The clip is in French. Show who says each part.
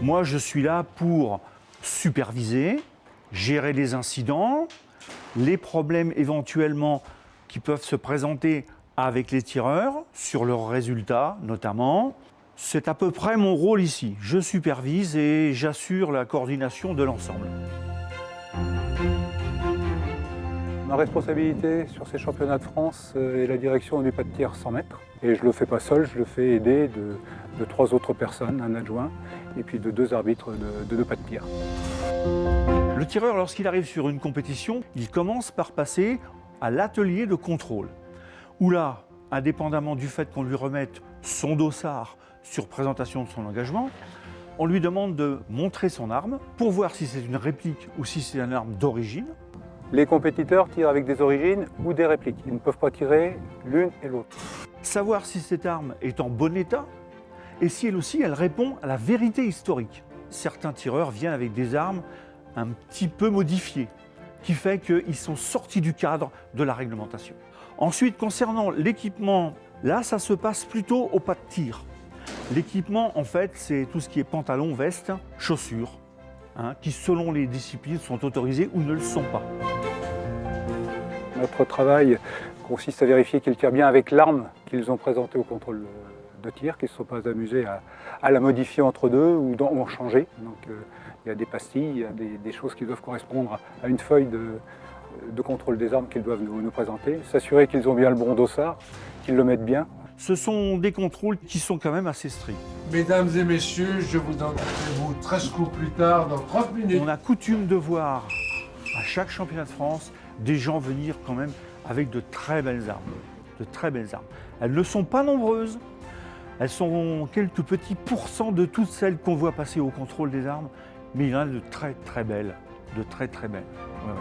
Speaker 1: Moi, je suis là pour superviser, gérer les incidents, les problèmes éventuellement qui peuvent se présenter avec les tireurs, sur leurs résultats notamment. C'est à peu près mon rôle ici. Je supervise et j'assure la coordination de l'ensemble.
Speaker 2: Ma responsabilité sur ces championnats de France est la direction du pas de tir 100 mètres. Et je ne le fais pas seul, je le fais aidé de 3 autres personnes, un adjoint, et puis de 2 arbitres de 2 pas de tir.
Speaker 1: Le tireur, lorsqu'il arrive sur une compétition, il commence par passer à l'atelier de contrôle, où là, indépendamment du fait qu'on lui remette son dossard sur présentation de son engagement, on lui demande de montrer son arme pour voir si c'est une réplique ou si c'est une arme d'origine.
Speaker 2: Les compétiteurs tirent avec des origines ou des répliques. Ils ne peuvent pas tirer l'une et l'autre.
Speaker 1: Savoir si cette arme est en bon état et si elle aussi elle répond à la vérité historique. Certains tireurs viennent avec des armes un petit peu modifiées, qui fait qu'ils sont sortis du cadre de la réglementation. Ensuite, concernant l'équipement, là ça se passe plutôt au pas de tir. L'équipement, en fait, c'est tout ce qui est pantalon, veste, chaussures, qui selon les disciplines sont autorisées ou ne le sont pas.
Speaker 2: Notre travail consiste à vérifier qu'ils tirent bien avec l'arme qu'ils ont présentée au contrôle de tir, qu'ils ne se sont pas amusés à la modifier entre deux ou en changer. Donc il y a des pastilles, il y a des choses qui doivent correspondre à une feuille de contrôle des armes qu'ils doivent nous présenter. S'assurer qu'ils ont bien le bon dossard, qu'ils le mettent bien.
Speaker 1: Ce sont des contrôles qui sont quand même assez stricts.
Speaker 3: Mesdames et messieurs, je vous donne rendez-vous 13 coups plus tard, dans 30 minutes.
Speaker 1: On a coutume de voir à chaque championnat de France des gens venir quand même avec de très belles armes. De très belles armes. Elles ne sont pas nombreuses. Elles sont quelques petits pourcents de toutes celles qu'on voit passer au contrôle des armes. Mais il y en a de très très belles. De très très belles. Ouais.